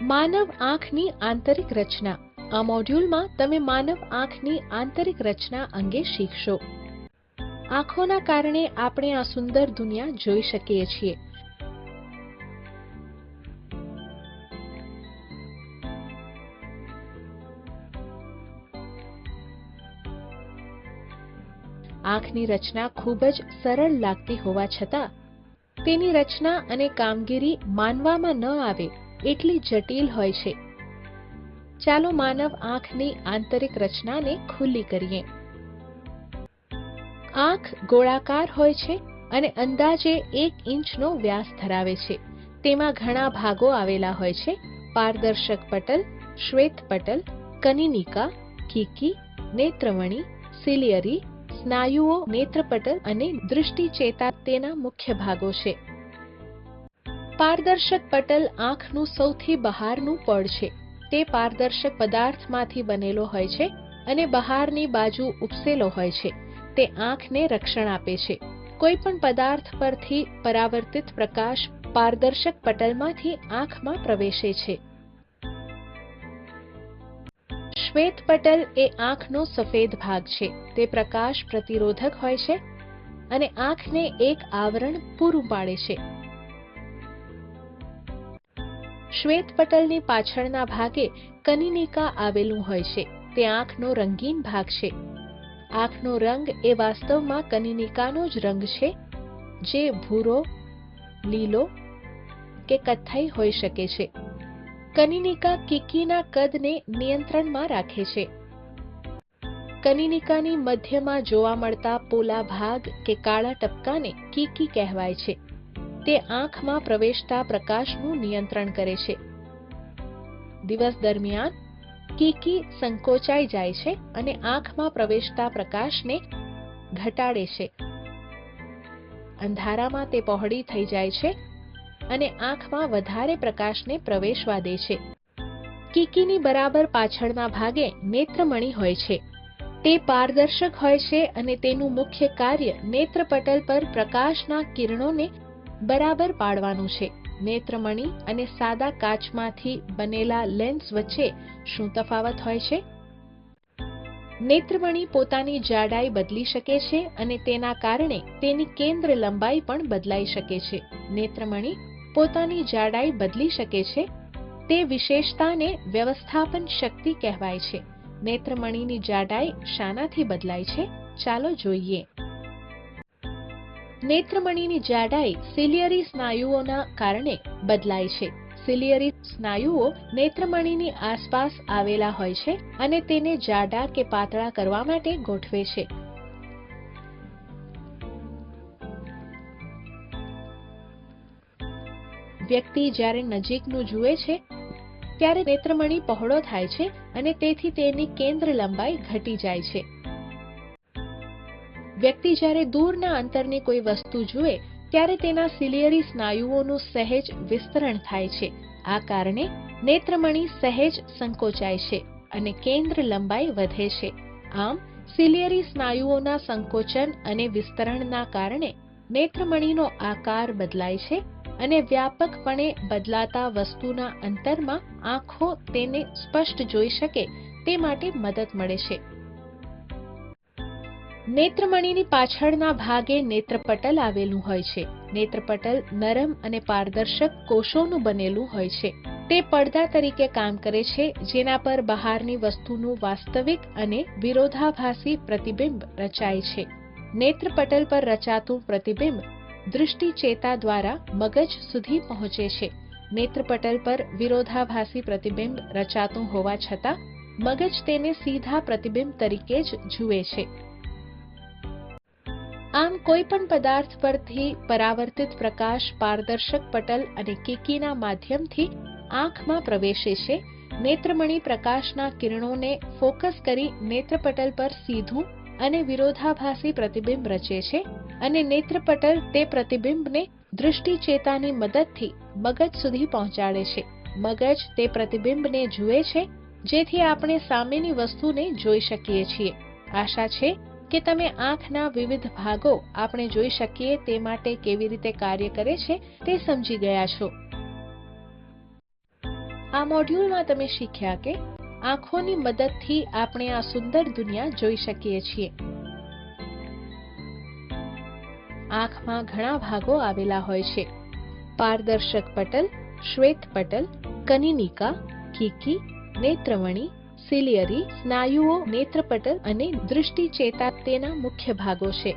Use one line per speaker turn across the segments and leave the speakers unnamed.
માનવ આંખની આંતરિક રચના. આ મોડ્યુલમાં તમે માનવ આંખની આંતરિક રચના અંગે શીખશો. આંખોના કારણે આપણે આ સુંદર દુનિયા જોઈ શકીએ છીએ. આંખની રચના ખૂબ જ સરળ લાગતી હોવા છતાં તેની રચના અને કામગીરી માનવામાં ન આવે એટલી જટિલ હોય છે. ચાલો માનવ આંખની આંતરિક રચનાને ખુલ્લી કરીએ. આંખ ગોળાકાર હોય છે અને અંદાજે 1 ઇંચનો વ્યાસ ધરાવે છે. તેમાં ઘણા ભાગો આવેલા હોય છે: પારદર્શક પટલ, શ્વેત પટલ, કનિનિકા, કીકી, નેત્રમણી, સિલિયરી, સ્નાયુઓ, નેત્રપટલ અને દૃષ્ટિચેતા તેના મુખ્ય ભાગો છે. પારદર્શક પટલ આંખનું સૌથી બહારનું પડ છે. તે પારદર્શક પદાર્થમાંથી બનેલો હોય છે અને બહારની બાજુ ઉપસેલો હોય છે. તે આંખને રક્ષણ આપે છે. કોઈ પણ પદાર્થ પરથી પરાવર્તિત પ્રકાશ પારદર્શક પટલમાંથી આંખમાં પ્રવેશે છે. શ્વેત પટલ એ આંખનો સફેદ ભાગ છે. તે પ્રકાશ પ્રતિરોધક હોય છે અને આંખને એક આવરણ પૂરું પાડે છે. શ્વેત પટલની પાછળના ભાગે કનિનિકા આવેલું હોય છે. તે આંખનો રંગીન ભાગ છે. આંખનો રંગ એ વાસ્તવમાં કનિનિકાનો જ રંગ છે, જે ભૂરો, લીલો કે કથ્થઈ હોઈ શકે છે. કનિનિકા કીકીના કદને નિયંત્રણમાં રાખે છે. કનિનિકાની મધ્યમાં જોવા મળતા પોલા ભાગ કે કાળા ટપકાને કીકી કહેવાય છે. તે આંખમાં પ્રવેશતા પ્રકાશનું નિયંત્રણ કરે છે. દિવસ દરમિયાન કીકી સંકોચાઈ જાય છે અને આંખમાં પ્રવેશતા પ્રકાશને ઘટાડે છે. અંધારામાં તે પહોળી થઈ જાય છે અને આંખમાં વધારે પ્રકાશને પ્રવેશવા દે છે. કીકીની બરાબર પાછળના ભાગે નેત્રમણી હોય છે. તે પારદર્શક હોય છે અને તેનું મુખ્ય કાર્ય નેત્રપટલ પર પ્રકાશના કિરણોને બરાબર પાડવાનું છે. નેત્રમણી અને સાદા કાચમાંથી બનેલા લેન્સ વચ્ચે શું તફાવત હોય છે? નેત્રમણી પોતાની જાડાઈ બદલી શકે છે અને તેના કારણે તેની કેન્દ્ર લંબાઈ પણ બદલાઈ શકે છે. નેત્રમણી પોતાની જાડાઈ બદલી શકે છે. તે વિશેષતાને વ્યવસ્થાપન શક્તિ કહેવાય છે. નેત્રમણીની જાડાઈ શાનાથી બદલાય છે? ચાલો જોઈએ. નેત્રમણીની જાડાઈ સિલિયરી સ્નાયુઓના કારણે બદલાય છે. સિલિયરી સ્નાયુઓ નેત્રમણીની આસપાસ આવેલા હોય છે અને તેને જાડા કે પાતળા કરવા માટે ગોઠવે છે. વ્યક્તિ જ્યારે નજીકનું જુએ છે ત્યારે નેત્રમણી પહોળો થાય છે અને તેથી તેની કેન્દ્ર લંબાઈ ઘટી જાય છે. વ્યક્તિ જ્યારે દૂરના અંતરની કોઈ વસ્તુ જુએ ત્યારે તેના સિલિયરી સ્નાયુઓનું સહેજ વિસ્તરણ થાય છે. આ કારણે નેત્રમણી સહેજ સંકોચાય છે અને કેન્દ્ર લંબાઈ વધે છે. આમ સિલિયરી સ્નાયુઓના સંકોચન અને વિસ્તરણના કારણે નેત્રમણીનો આકાર બદલાય છે અને વ્યાપકપણે બદલાતા વસ્તુના અંતરમાં આંખો તેને સ્પષ્ટ જોઈ શકે તે માટે મદદ મળે છે. નેત્રમણીની પાછળના ભાગે નેત્રપટલ આવેલું હોય છે. નેત્રપટલ નરમ અને પારદર્શક કોષોનું બનેલું હોય છે. તે પડદા તરીકે કામ કરે છે, જેના પર બહારની વસ્તુનું વાસ્તવિક અને વિરોધાભાસી પ્રતિબિંબ રચાય છે. નેત્રપટલ પર રચાતું પ્રતિબિંબ દૃષ્ટિચેતા દ્વારા મગજ સુધી પહોંચે છે. નેત્રપટલ પર વિરોધાભાસી પ્રતિબિંબ રચાતું હોવા છતાં મગજ તેને સીધા પ્રતિબિંબ તરીકે જ જુએ છે. આમ કોઈ પણ પદાર્થ પરથી પરાવર્તિત પ્રકાશ પારદર્શક પટલ અને કીકીના માધ્યમથી આંખમાં પ્રવેશે છે. નેત્રમણી પ્રકાશના કિરણોને ફોકસ કરી નેત્રપટલ પર સીધું અને વિરોધાભાસી પ્રતિબિંબ રચે છે અને નેત્રપટલ તે પ્રતિબિંબને દૃષ્ટિચેતાની મદદથી મગજ સુધી પહોંચાડે છે. મગજ તે પ્રતિબિંબને જુએ છે, જેથી આપણે સામેની વસ્તુને જોઈ શકીએ છીએ. આશા છે કે તમે આંખના વિવિધ ભાગો આપણે જોઈ શકીએ તે માટે કેવી રીતે કાર્ય કરે છે તે સમજી ગયા છો. આ મોડ્યુલમાં તમે શીખ્યા કે આંખોની મદદથી આપણે આ સુંદર દુનિયા જોઈ શકીએ છીએ. આંખમાં ઘણા ભાગો આવેલા હોય છે. પારદર્શક પટલ, શ્વેત પટલ, કનિનિકા, કીકી, નેત્રમણી, સિલિયરી, સ્નાયુઓ, નેત્રપટલ અને દૃષ્ટિચેતા તેના મુખ્ય ભાગો છે.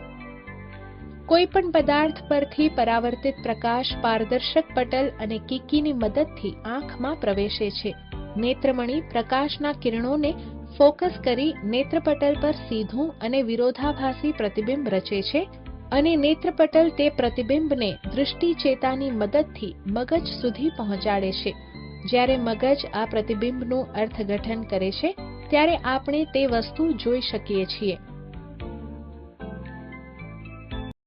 કોઈ પણ પદાર્થ પરથી પરાવર્તિત પ્રકાશ પારદર્શક પટલ અને કીકીની મદદથી આંખમાં પ્રવેશે છે. નેત્રમણી પ્રકાશના કિરણોને ફોકસ કરી નેત્રપટલ પર સીધું અને વિરોધાભાસી પ્રતિબિંબ રચે છે અને નેત્રપટલ તે પ્રતિબિંબને દૃષ્ટિચેતાની મદદથી મગજ સુધી પહોંચાડે છે. જ્યારે મગજ આ પ્રતિબિંબનું અર્થઘટન કરે છે ત્યારે આપણે તે વસ્તુ જોઈ શકીએ છીએ.